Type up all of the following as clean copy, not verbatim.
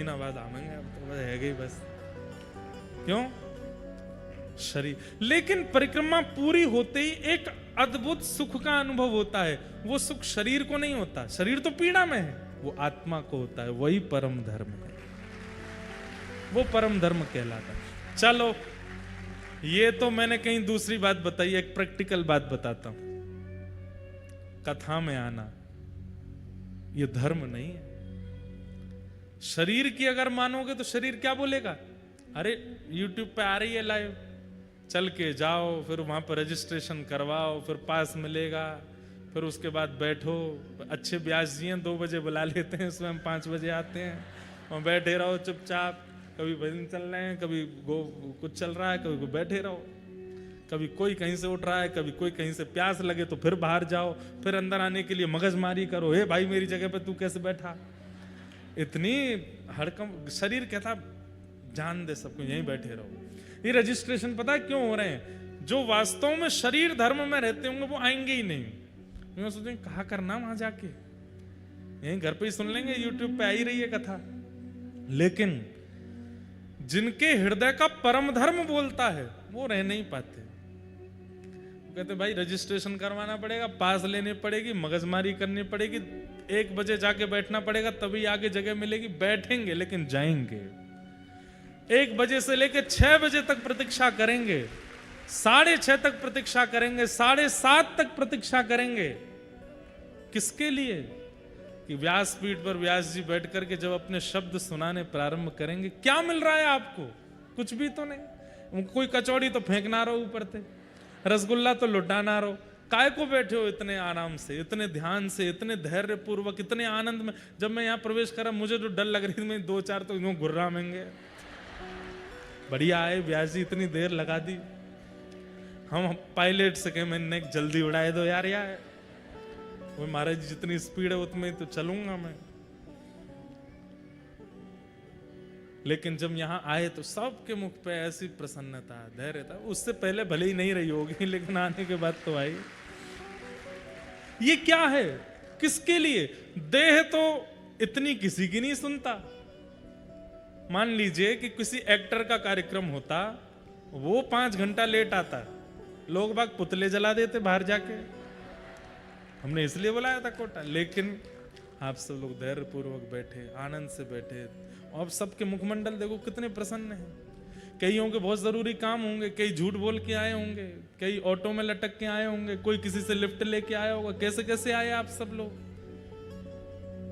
महीना बाद आवेंगे, अब तो बस है गई बस। क्यों? शरीर। लेकिन परिक्रमा पूरी होते ही एक अद्भुत सुख का अनुभव होता है। वो सुख शरीर को नहीं होता, शरीर तो पीड़ा में है, वो आत्मा को होता है। वही परम धर्म है, वो परम धर्म कहलाता है। चलो, ये तो मैंने कहीं दूसरी बात बताई, एक प्रैक्टिकल बात बताता हूं। कथा में आना ये धर्म नहीं है। शरीर की अगर मानोगे तो शरीर क्या बोलेगा? अरे YouTube पे आ रही है लाइव, चल के जाओ, फिर वहां पर रजिस्ट्रेशन करवाओ, फिर पास मिलेगा, फिर उसके बाद बैठो। अच्छे ब्यास जी हैं, 2 बजे बुला लेते हैं, उसमें हम 5 बजे आते हैं, वहां बैठे रहो चुपचाप। कभी भजन चल रहे हैं, कभी कुछ चल रहा है, कभी बैठे रहो। कभी कोई कहीं से उठ रहा है, कभी कोई कहीं से प्यास लगे तो फिर बाहर जाओ, फिर अंदर आने के लिए मगजमारी करो, हे भाई मेरी जगह पे तू कैसे बैठा। इतनी हड़कम। शरीर कहता जान दे सबको, यहीं बैठे रहो। ये रजिस्ट्रेशन पता है क्यों हो रहे हैं? जो वास्तव में शरीर धर्म में रहते होंगे वो आएंगे ही नहीं। मैं सोचेंगे कहा करना वहां जाके, यहीं घर पे ही सुन लेंगे, YouTube पे आ ही रही है कथा। लेकिन जिनके हृदय का परम धर्म बोलता है वो रह नहीं पाते। कहते भाई रजिस्ट्रेशन करवाना पड़ेगा, पास लेनी पड़ेगी, मगजमारी करनी पड़ेगी, 1 बजे जाके बैठना पड़ेगा, तभी आगे जगह मिलेगी। बैठेंगे लेकिन जाएंगे। 1 बजे से लेकर 6 बजे तक प्रतीक्षा करेंगे, 6:30 तक प्रतीक्षा करेंगे, 7:30 तक प्रतीक्षा करेंगे। किसके लिए? कि व्यासपीठ पर व्यास जी बैठ करके जब अपने शब्द सुनाने प्रारंभ करेंगे, क्या मिल रहा है आपको? कुछ भी तो नहीं। कोई कचौड़ी तो फेंकना रहो ऊपर से, रसगुल्ला तो लुटाना रहो। काय को बैठे हो इतने आराम से, इतने ध्यान से, इतने धैर्य पूर्वक, इतने आनंद में? जब मैं यहाँ प्रवेश करा मुझे जो डर लग रही थी, मैं 2-4 तो यूं गुर्रामेंगे। बढ़िया आए व्यास जी, इतनी देर लगा दी। हम पायलट से कहे मैंने जल्दी उड़ाए दो यार। वो महाराज जी जितनी स्पीड है उतनी तो चलूंगा मैं। लेकिन जब यहां आए तो सबके मुख पे ऐसी प्रसन्नता, धैर्य था। उससे पहले भले ही नहीं रही होगी, लेकिन आने के बाद तो आई। ये क्या है? किसके लिए? देह तो इतनी किसी की नहीं सुनता। मान लीजिए कि किसी एक्टर का कार्यक्रम होता, वो 5 घंटा लेट आता, लोग बाग पुतले जला देते बाहर जाके। हमने इसलिए बुलाया था कोटा। लेकिन आप सब लोग धैर्य पूर्वक बैठे, आनंद से बैठे, और सबके मुखमंडल देखो कितने प्रसन्न हैं। कईयों के बहुत जरूरी काम होंगे, कई झूठ बोल के आए होंगे, कई ऑटो में लटक के आए होंगे, कोई किसी से लिफ्ट लेके आया होगा। कैसे कैसे आए आप सब लोग?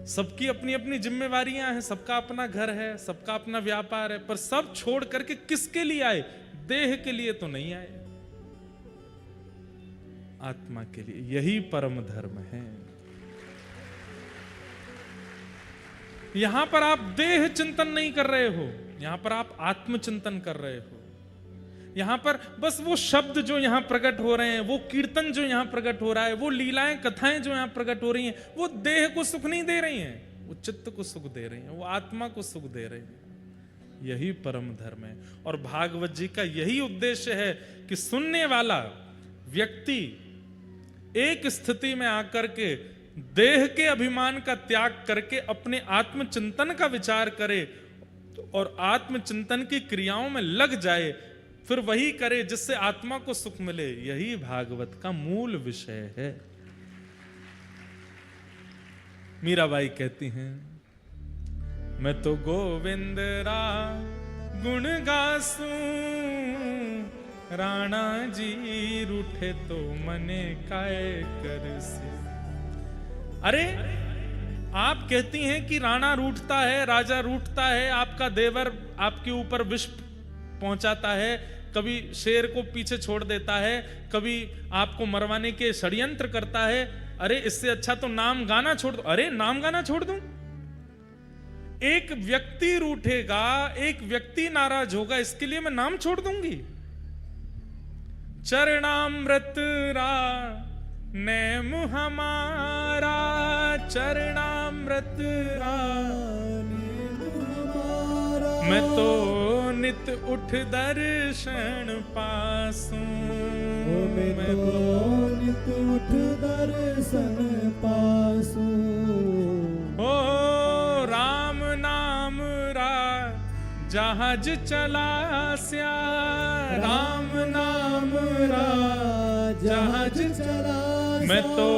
सबकी अपनी अपनी जिम्मेवारियां हैं, सबका अपना घर है, सबका अपना व्यापार है, पर सब छोड़ करके किसके लिए आए? देह के लिए तो नहीं आए, आत्मा के लिए। यही परम धर्म है। यहां पर आप देह चिंतन नहीं कर रहे हो, यहां पर आप आत्मचिंतन कर रहे हो। यहां पर बस वो शब्द जो यहां प्रकट हो रहे हैं, वो कीर्तन जो यहां प्रकट हो रहा है, वो लीलाएं कथाएं जो यहां प्रकट हो रही हैं, वो देह को सुख नहीं दे रही हैं, वो चित्त को सुख दे रही हैं, वो आत्मा को सुख दे रही हैं। यही परम धर्म है। और भागवत जी का यही उद्देश्य है कि सुनने वाला व्यक्ति एक स्थिति में आकर के देह के अभिमान का त्याग करके अपने आत्मचिंतन का विचार करे और आत्मचिंतन की क्रियाओं में लग जाए, फिर वही करे जिससे आत्मा को सुख मिले। यही भागवत का मूल विषय है। मीराबाई कहती हैं, मैं तो गोविंद रा गुण गासूं, राणा जी रूठे तो मने काय करसे। अरे आप कहती हैं कि राणा रूठता है, राजा रूठता है, आपका देवर आपके ऊपर विष पहुंचाता है, कभी शेर को पीछे छोड़ देता है, कभी आपको मरवाने के षड्यंत्र करता है। अरे इससे अच्छा तो नाम गाना छोड़ दो। अरे नाम गाना छोड़ दूं? एक व्यक्ति रूठेगा, एक व्यक्ति नाराज होगा, इसके लिए मैं नाम छोड़ दूंगी? चरणामृत रा नैम हमारा, चरणामृत रा मैं तो नित उठ दर्शन पासूं, मैं तो नित उठ दर्शन पासूं। ओ राम नाम रा जहाज चला स्या राम नाम जहाज चला मैं तो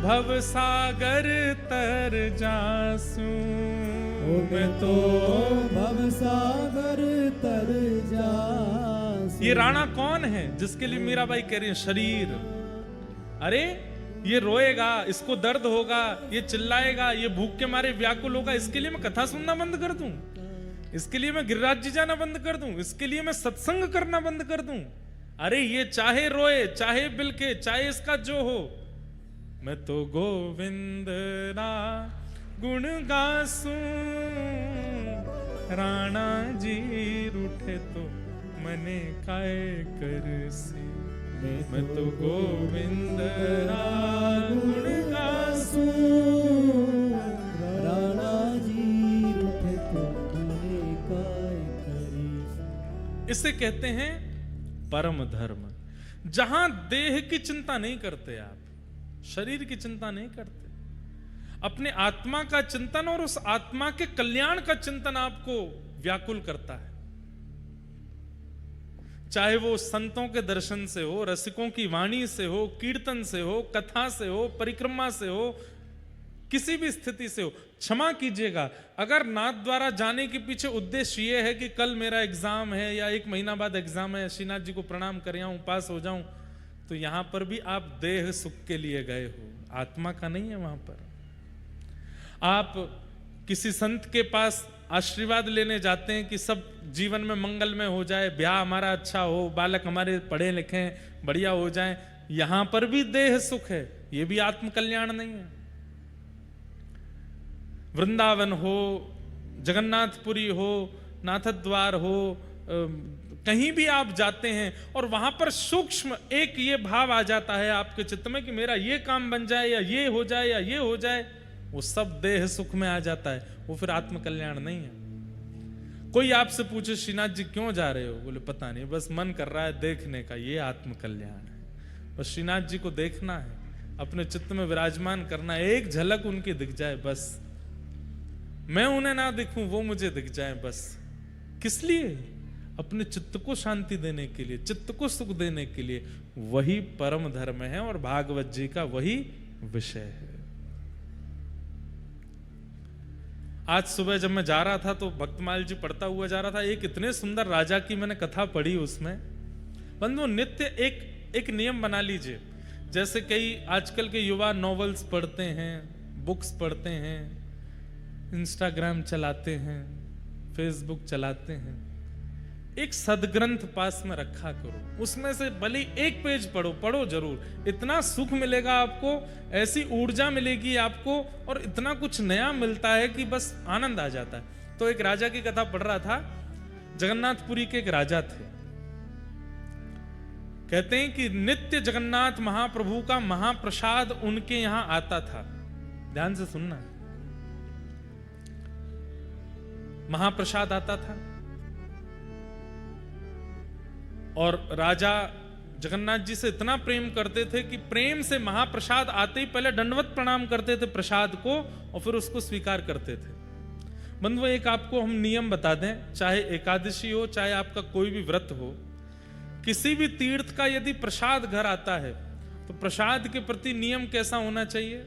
भव सागर तर जासू मैं तो भव सागर तर जा। ये राणा कौन है जिसके लिए मीराबाई कह रही है शरीर? अरे ये रोएगा, इसको दर्द होगा, ये चिल्लाएगा, ये भूख के मारे व्याकुल होगा, इसके लिए मैं कथा सुनना बंद कर दूं? इसके लिए मैं गिरिराज जी जाना बंद कर दूं? इसके लिए मैं सत्संग करना बंद कर दूं? अरे ये चाहे रोए, चाहे बिलके, चाहे इसका जो हो, मैं तो गोविंद ना गुण गासूं। राणा जी रूठे तो मने काय करसी, मैं तो गोविंद ना गुण गासूं। राणा जी रूठे तो मने काय करसी। इसे कहते हैं परम धर्म, जहां देह की चिंता नहीं करते आप, शरीर की चिंता नहीं करते, अपने आत्मा का चिंतन और उस आत्मा के कल्याण का चिंतन आपको व्याकुल करता है। चाहे वो संतों के दर्शन से हो, रसिकों की वाणी से हो, कीर्तन से हो, कथा से हो, परिक्रमा से हो, किसी भी स्थिति से हो। क्षमा कीजिएगा, अगर नाथ द्वारा जाने के पीछे उद्देश्य ये है कि कल मेरा एग्जाम है या 1 महीना बाद एग्जाम है, श्रीनाथ जी को प्रणाम कर आऊं, पास हो जाऊं, तो यहां पर भी आप देह सुख के लिए गए हो, आत्मा का नहीं है। वहां पर आप किसी संत के पास आशीर्वाद लेने जाते हैं कि सब जीवन में मंगलमय हो जाए, ब्याह हमारा अच्छा हो, बालक हमारे पढ़े लिखे बढ़िया हो जाए, यहां पर भी देह सुख है, यह भी आत्म कल्याण नहीं है। वृंदावन हो, जगन्नाथपुरी हो, नाथद्वार हो, कहीं भी आप जाते हैं और वहां पर सूक्ष्म एक ये भाव आ जाता है आपके चित्त में कि मेरा ये काम बन जाए या ये हो जाए या ये हो जाए, वो सब देह सुख में आ जाता है, वो फिर आत्म कल्याण नहीं है। कोई आपसे पूछे श्रीनाथ जी क्यों जा रहे हो, बोले पता नहीं, बस मन कर रहा है देखने का, ये आत्म कल्याण है। बस श्रीनाथ जी को देखना है, अपने चित्त में विराजमान करना है, एक झलक उनकी दिख जाए बस, मैं उन्हें ना दिखूं वो मुझे दिख जाए बस। किस लिए? अपने चित्त को शांति देने के लिए, चित्त को सुख देने के लिए। वही परम धर्म है और भागवत जी का वही विषय है। आज सुबह जब मैं जा रहा था तो भक्तमाल जी पढ़ता हुआ जा रहा था, एक इतने सुंदर राजा की मैंने कथा पढ़ी उसमें। बंधु नित्य एक नियम बना लीजिए, जैसे कई आजकल के युवा नॉवेल्स पढ़ते हैं, बुक्स पढ़ते हैं, इंस्टाग्राम चलाते हैं, फेसबुक चलाते हैं, एक सदग्रंथ पास में रखा करो, उसमें से भले एक पेज पढ़ो जरूर, इतना सुख मिलेगा आपको, ऐसी ऊर्जा मिलेगी आपको और इतना कुछ नया मिलता है कि बस आनंद आ जाता है। तो एक राजा की कथा पढ़ रहा था, जगन्नाथपुरी के एक राजा थे। कहते हैं कि नित्य जगन्नाथ महाप्रभु का महाप्रसाद उनके यहां आता था। ध्यान से सुनना, महाप्रसाद आता था और राजा जगन्नाथ जी से इतना प्रेम करते थे कि प्रेम से महाप्रसाद आते ही पहले दंडवत प्रणाम करते थे प्रसाद को और फिर उसको स्वीकार करते थे। बंधुओं, एक आपको हम नियम बता दें, चाहे एकादशी हो, चाहे आपका कोई भी व्रत हो, किसी भी तीर्थ का यदि प्रसाद घर आता है तो प्रसाद के प्रति नियम कैसा होना चाहिए?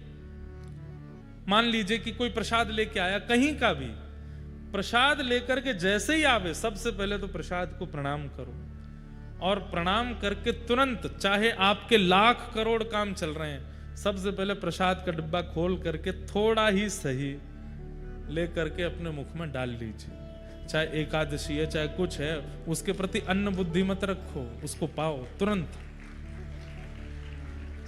मान लीजिए कि कोई प्रसाद लेके आया, कहीं का भी प्रसाद लेकर के जैसे ही आवे, सबसे पहले तो प्रसाद को प्रणाम करो और प्रणाम करके तुरंत, चाहे आपके लाख करोड़ काम चल रहे हैं, सबसे पहले प्रसाद का डिब्बा खोल करके थोड़ा ही सही ले करके अपने मुख में डाल लीजिए। चाहे एकादशी है, चाहे कुछ है, उसके प्रति अन्न बुद्धि मत रखो, उसको पाओ तुरंत।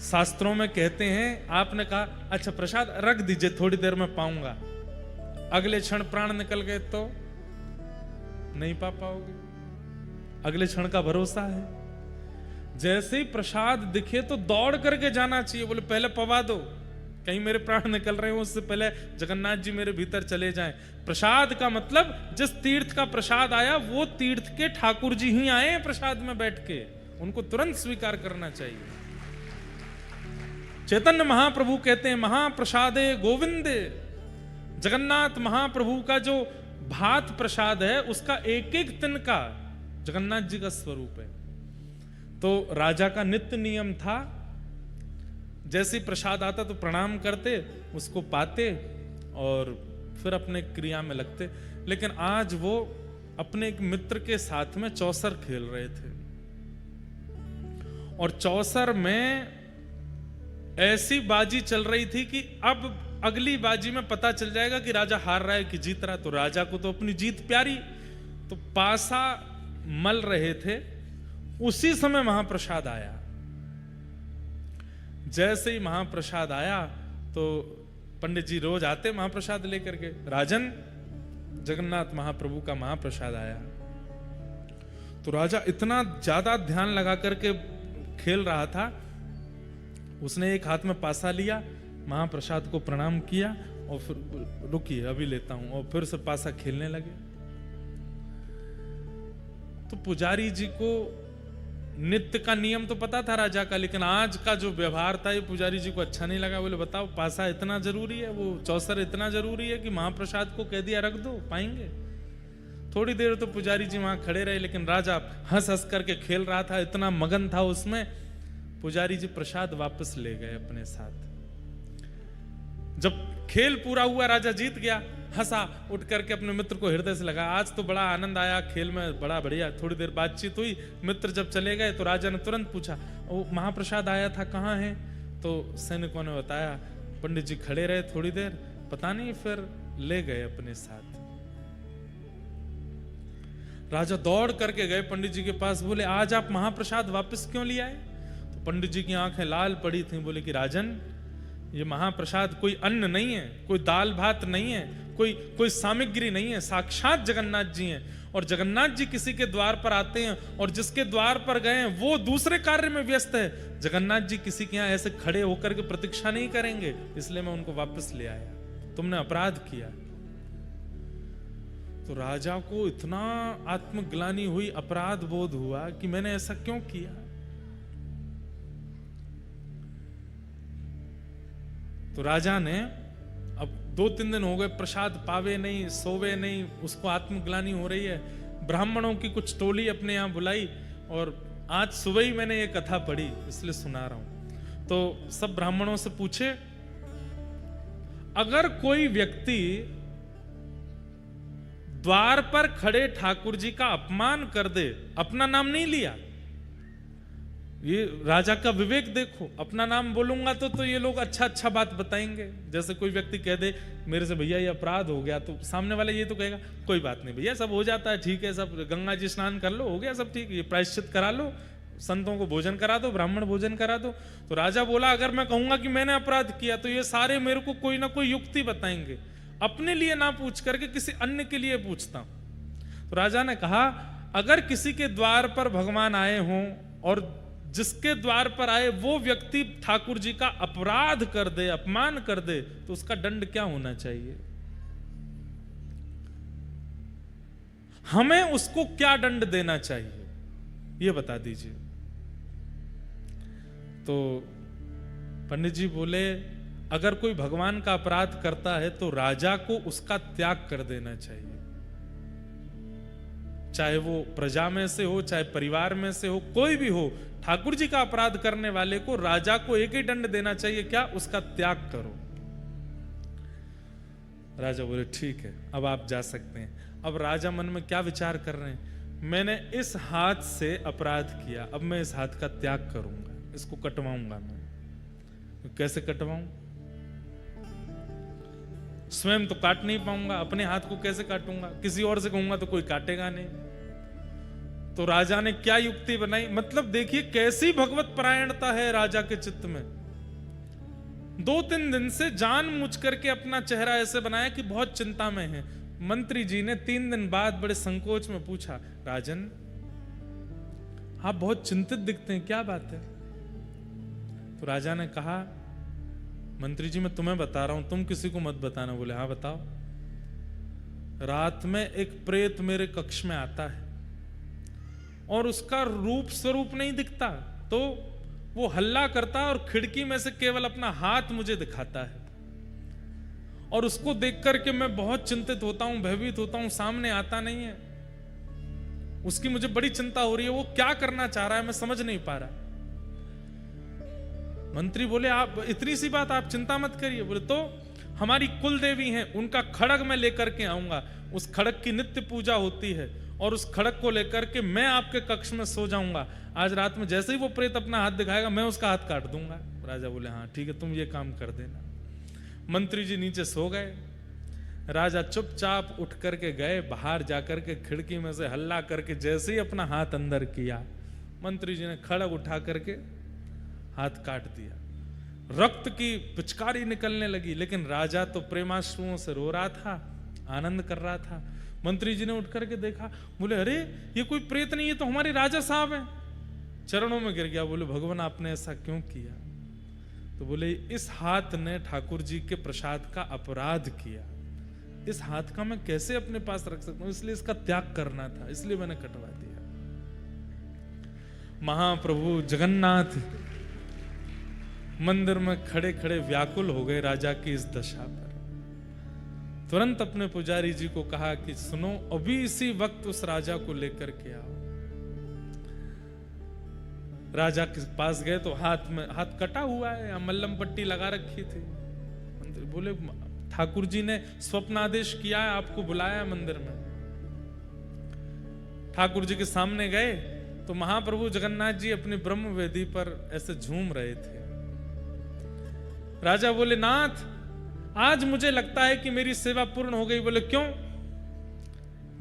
शास्त्रों में कहते हैं, आपने कहा अच्छा प्रसाद रख दीजिए, थोड़ी देर में पाऊंगा, अगले क्षण प्राण निकल गए तो नहीं पा पाओगे, अगले क्षण का भरोसा है। जैसे ही प्रसाद दिखे तो दौड़ करके जाना चाहिए, बोले पहले पवा दो, कहीं मेरे प्राण निकल रहे हो, उससे पहले जगन्नाथ जी मेरे भीतर चले जाएं। प्रसाद का मतलब जिस तीर्थ का प्रसाद आया वो तीर्थ के ठाकुर जी ही आए हैं प्रसाद में बैठ के, उनको तुरंत स्वीकार करना चाहिए। चैतन्य महाप्रभु कहते हैं महाप्रसादे गोविंदे, जगन्नाथ महाप्रभु का जो भात प्रसाद है उसका एक एक तिनका जगन्नाथ जी का स्वरूप है। तो राजा का नित्य नियम था, जैसे प्रसाद आता तो प्रणाम करते, उसको पाते और फिर अपने क्रिया में लगते। लेकिन आज वो अपने एक मित्र के साथ में चौसर खेल रहे थे और चौसर में ऐसी बाजी चल रही थी कि अब अगली बाजी में पता चल जाएगा कि राजा हार रहा है कि जीत रहा है। तो राजा को तो अपनी जीत प्यारी, तो पासा मल रहे थे, उसी समय महाप्रसाद आया। जैसे ही महाप्रसाद आया तो पंडित जी रोज आते महाप्रसाद लेकर के, राजन जगन्नाथ महाप्रभु का महाप्रसाद आया। तो राजा इतना ज्यादा ध्यान लगा करके खेल रहा था, उसने एक हाथ में पासा लिया, महाप्रसाद को प्रणाम किया और फिर रुकिए अभी लेता हूं, और फिर से पासा खेलने लगे। तो पुजारी जी को नित्य का नियम तो पता था राजा का, लेकिन आज का जो व्यवहार था ये पुजारी जी को अच्छा नहीं लगा। बोले बताओ पासा इतना जरूरी है, वो चौसर इतना जरूरी है कि महाप्रसाद को कह दिया रख दो, पाएंगे? थोड़ी देर तो पुजारी जी वहां खड़े रहे, लेकिन राजा हंस हंस करके खेल रहा था, इतना मगन था उसमें। पुजारी जी प्रसाद वापस ले गए अपने साथ। जब खेल पूरा हुआ, राजा जीत गया, हंसा, उठ करके अपने मित्र को हृदय से लगा, आज तो बड़ा आनंद आया खेल में, बड़ा बढ़िया। थोड़ी देर बातचीत हुई, मित्र जब चले गए तो राजा ने तुरंत पूछा, वो महाप्रसाद आया था कहाँ है? तो सैनिकों ने बताया, पंडित जी खड़े रहे थोड़ी देर, पता नहीं, फिर ले गए अपने साथ। राजा दौड़ करके गए पंडित जी के पास, बोले आज आप महाप्रसाद वापस क्यों ले आए? तो पंडित जी की आंखें लाल पड़ी थी, बोले कि राजन ये महाप्रसाद कोई अन्न नहीं है, कोई दाल भात नहीं है, कोई सामग्री नहीं है, साक्षात जगन्नाथ जी हैं। और जगन्नाथ जी किसी के द्वार पर आते हैं और जिसके द्वार पर गए हैं वो दूसरे कार्य में व्यस्त है। जगन्नाथ जी किसी के यहाँ ऐसे खड़े होकर के प्रतीक्षा नहीं करेंगे, इसलिए मैं उनको वापस ले आया। तुमने अपराध किया। तो राजा को इतना आत्मग्लानि हुई, अपराध बोध हुआ कि मैंने ऐसा क्यों किया। तो राजा ने, अब 2-3 दिन हो गए, प्रसाद पावे नहीं, सोवे नहीं, उसको आत्मग्लानि हो रही है। ब्राह्मणों की कुछ टोली अपने यहां बुलाई और आज सुबह ही मैंने ये कथा पढ़ी, इसलिए सुना रहा हूं। तो सब ब्राह्मणों से पूछे, अगर कोई व्यक्ति द्वार पर खड़े ठाकुर जी का अपमान कर दे, अपना नाम नहीं लिया, ये राजा का विवेक देखो, अपना नाम बोलूंगा तो ये लोग अच्छा बात बताएंगे। जैसे कोई व्यक्ति कह दे मेरे से भैया ये अपराध हो गया, तो सामने वाला ये तो कहेगा कोई बात नहीं भैया, सब हो जाता है, ठीक है, सब गंगा जी स्नान कर लो, हो गया सब ठीक, ये प्रायश्चित करा लो, संतों को भोजन करा दो, ब्राह्मण भोजन करा दो। तो राजा बोला, अगर मैं कहूंगा कि मैंने अपराध किया तो ये सारे मेरे को कोई ना कोई युक्ति बताएंगे, अपने लिए ना पूछ करके किसी अन्य के लिए पूछता हूं। तो राजा ने कहा, अगर किसी के द्वार पर भगवान आए हों और जिसके द्वार पर आए वो व्यक्ति ठाकुर जी का अपराध कर दे, अपमान कर दे, तो उसका दंड क्या होना चाहिए? हमें उसको क्या दंड देना चाहिए, ये बता दीजिए। तो पंडित जी बोले, अगर कोई भगवान का अपराध करता है तो राजा को उसका त्याग कर देना चाहिए, चाहे वो प्रजा में से हो, चाहे परिवार में से हो, कोई भी हो। ठाकुर जी का अपराध करने वाले को राजा को एक ही दंड देना चाहिए, क्या? उसका त्याग करो। राजा बोले, ठीक है, अब आप जा सकते हैं। अब राजा मन में क्या विचार कर रहे हैं, मैंने इस हाथ से अपराध किया, अब मैं इस हाथ का त्याग करूंगा, इसको कटवाऊंगा मैं। कैसे कटवाऊं? स्वयं तो काट नहीं पाऊंगा, अपने हाथ को कैसे काटूंगा? किसी और से कहूंगा तो कोई काटेगा नहीं। तो राजा ने क्या युक्ति बनाई, मतलब देखिए कैसी भगवत परायणता है राजा के चित्त में। 2-3 दिन से जानबूझ करके अपना चेहरा ऐसे बनाया कि बहुत चिंता में है। मंत्री जी ने 3 दिन बाद बड़े संकोच में पूछा, राजन आप बहुत चिंतित दिखते हैं, क्या बात है? तो राजा ने कहा, मंत्री जी मैं तुम्हें बता रहा हूं, तुम किसी को मत बताना। बोले, हाँ बताओ। रात में एक प्रेत मेरे कक्ष में आता है और उसका रूप स्वरूप नहीं दिखता, तो वो हल्ला करता है और खिड़की में से केवल अपना हाथ मुझे दिखाता है और उसको देख करके मैं बहुत चिंतित होता हूं, भयभीत होता हूं, सामने आता नहीं है। उसकी मुझे बड़ी चिंता हो रही है, वो क्या करना चाह रहा है मैं समझ नहीं पा रहा। मंत्री बोले आप इतनी सी बात, आप चिंता मत करिए। बोले तो हमारी कुल देवी हैं, उनका खड़ग मैं लेकर के आऊंगा, उस खड़ग की नित्य पूजा होती है और उस खड़ग को लेकर के मैं आपके कक्ष में सो जाऊंगा। आज रात में जैसे ही वो प्रेत अपना हाथ दिखाएगा मैं उसका हाथ काट दूंगा। राजा बोले हाँ ठीक है, तुम ये काम कर देना। मंत्री जी नीचे सो गए। राजा चुपचाप उठ करके गए, बाहर जाकर के खिड़की में से हल्ला करके जैसे ही अपना हाथ अंदर किया, मंत्री जी ने खड़ग उठा करके हाथ काट दिया। रक्त की पिचकारी निकलने लगी, लेकिन राजा तो प्रेमाश्रुओं से रो रहा था, आनंद कर रहा था। मंत्री जी ने उठ करके देखा, बोले अरे ये कोई प्रेत नहीं है, तो हमारे राजा साहब हैं। चरणों में गिर गया, बोले भगवान आपने ऐसा क्यों किया? तो बोले इस हाथ ने ठाकुर जी के प्रसाद का अपराध किया, इस हाथ का मैं कैसे अपने पास रख सकता हूं, इसलिए इसका त्याग करना था, इसलिए मैंने कटवा दिया। महाप्रभु जगन्नाथ मंदिर में खड़े खड़े व्याकुल हो गए राजा की इस दशा पर। तुरंत अपने पुजारी जी को कहा कि सुनो, अभी इसी वक्त उस राजा को लेकर के आओ। राजा के पास गए तो हाथ कटा हुआ है, मल्लम पट्टी लगा रखी थी। बोले ठाकुर जी ने स्वप्न आदेश किया है, आपको बुलाया है मंदिर में। ठाकुर जी के सामने गए तो महाप्रभु जगन्नाथ जी अपनी ब्रह्म वेदी पर ऐसे झूम रहे थे। राजा बोले नाथ, आज मुझे लगता है कि मेरी सेवा पूर्ण हो गई। बोले क्यों?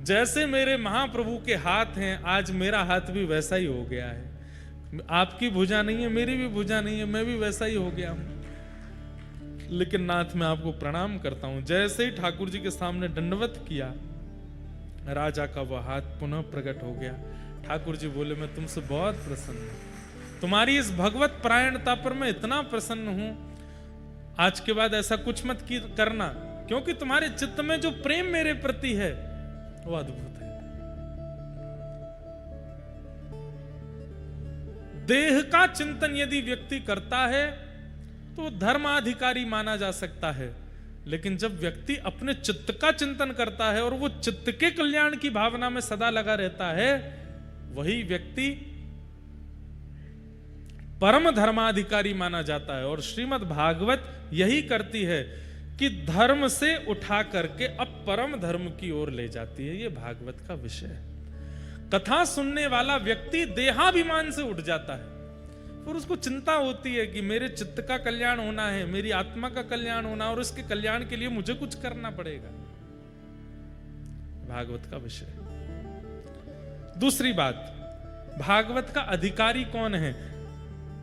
जैसे मेरे महाप्रभु के हाथ हैं, आज मेरा हाथ भी वैसा ही हो गया है। आपकी भुजा नहीं है, मेरी भी भुजा नहीं है, मैं भी वैसा ही हो गया हूं। लेकिन नाथ मैं आपको प्रणाम करता हूं। जैसे ही ठाकुर जी के सामने दंडवत किया, राजा का वह हाथ पुनः प्रकट हो गया। ठाकुर जी बोले मैं तुमसे बहुत प्रसन्न हूं, तुम्हारी इस भगवत परायणता पर मैं इतना प्रसन्न हूं। आज के बाद ऐसा कुछ मत करना, क्योंकि तुम्हारे चित्त में जो प्रेम मेरे प्रति है वो अद्भुत है। देह का चिंतन यदि व्यक्ति करता है तो धर्माधिकारी माना जा सकता है, लेकिन जब व्यक्ति अपने चित्त का चिंतन करता है और वो चित्त के कल्याण की भावना में सदा लगा रहता है, वही व्यक्ति परम धर्माधिकारी माना जाता है। और श्रीमद् भागवत यही करती है कि धर्म से उठा करके अब परम धर्म की ओर ले जाती है। ये भागवत का विषय है। कथा सुनने वाला व्यक्ति देहाभिमान से उठ जाता है और उसको चिंता होती है कि मेरे चित्त का कल्याण होना है, मेरी आत्मा का कल्याण होना, और उसके कल्याण के लिए मुझे कुछ करना पड़ेगा। भागवत का विषय। दूसरी बात, भागवत का अधिकारी कौन है?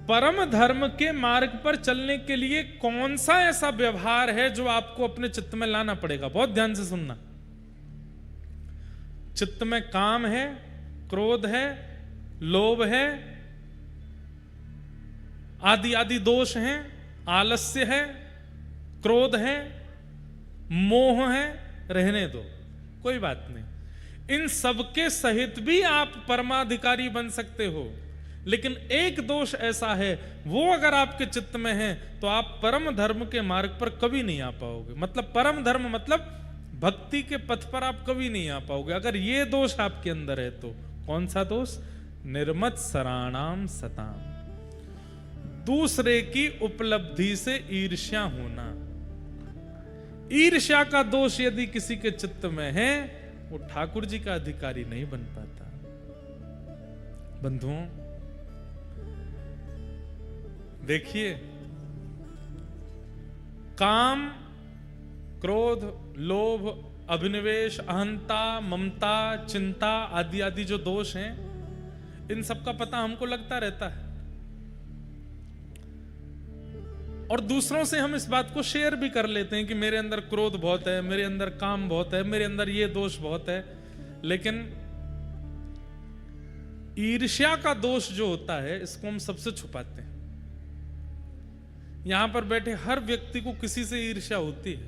परम धर्म के मार्ग पर चलने के लिए कौन सा ऐसा व्यवहार है जो आपको अपने चित्त में लाना पड़ेगा? बहुत ध्यान से सुनना। चित्त में काम है, क्रोध है, लोभ है, आदि आदि दोष हैं, आलस्य है, क्रोध है, मोह है, रहने दो, कोई बात नहीं। इन सबके सहित भी आप परमाधिकारी बन सकते हो। लेकिन एक दोष ऐसा है, वो अगर आपके चित्त में है तो आप परम धर्म के मार्ग पर कभी नहीं आ पाओगे। मतलब परम धर्म मतलब भक्ति के पथ पर आप कभी नहीं आ पाओगे अगर ये दोष आपके अंदर है। तो कौन सा दोष? निर्मत सराणाम सताम, दूसरे की उपलब्धि से ईर्ष्या होना। ईर्ष्या का दोष यदि किसी के चित्त में है, वो ठाकुर जी का अधिकारी नहीं बन पाता। बंधुओं देखिए, काम, क्रोध, लोभ, अभिनिवेश, अहंता, ममता, चिंता आदि आदि जो दोष हैं, इन सब का पता हमको लगता रहता है और दूसरों से हम इस बात को शेयर भी कर लेते हैं कि मेरे अंदर क्रोध बहुत है, मेरे अंदर काम बहुत है, मेरे अंदर ये दोष बहुत है। लेकिन ईर्ष्या का दोष जो होता है, इसको हम सबसे छुपाते हैं। यहां पर बैठे हर व्यक्ति को किसी से ईर्ष्या होती है।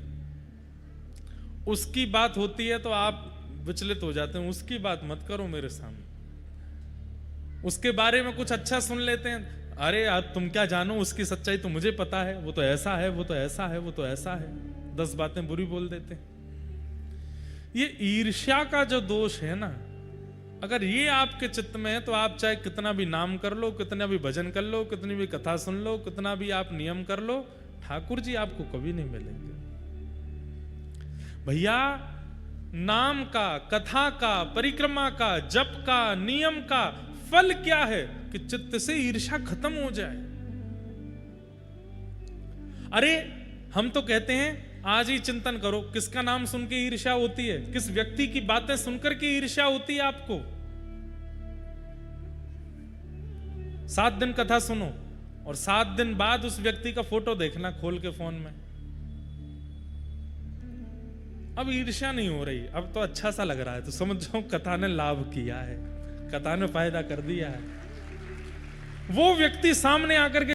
उसकी बात होती है तो आप विचलित हो जाते हैं, उसकी बात मत करो मेरे सामने। उसके बारे में कुछ अच्छा सुन लेते हैं, अरे अब तुम क्या जानो, उसकी सच्चाई तो मुझे पता है, वो तो ऐसा है, वो तो ऐसा है, वो तो ऐसा है। 10 बातें बुरी बोल देते हैं। ये ईर्ष्या का जो दोष है ना, अगर ये आपके चित्त में है तो आप चाहे कितना भी नाम कर लो, कितना भी भजन कर लो, कितनी भी कथा सुन लो, कितना भी आप नियम कर लो, ठाकुर जी आपको कभी नहीं मिलेंगे। भैया नाम का, कथा का, परिक्रमा का, जप का, नियम का फल क्या है कि चित्त से ईर्ष्या खत्म हो जाए। अरे हम तो कहते हैं आज ही चिंतन करो, किसका नाम सुन के ईर्ष्या होती है, किस व्यक्ति की बातें सुनकर के ईर्ष्या होती है आपको। 7 दिन कथा सुनो और 7 दिन बाद उस व्यक्ति का फोटो देखना खोल के फोन में। अब ईर्ष्या नहीं हो रही, अब तो अच्छा सा लग रहा है, तो समझ जाओ कथा ने लाभ किया है, कथा ने फायदा कर दिया है। वो व्यक्ति सामने आकर के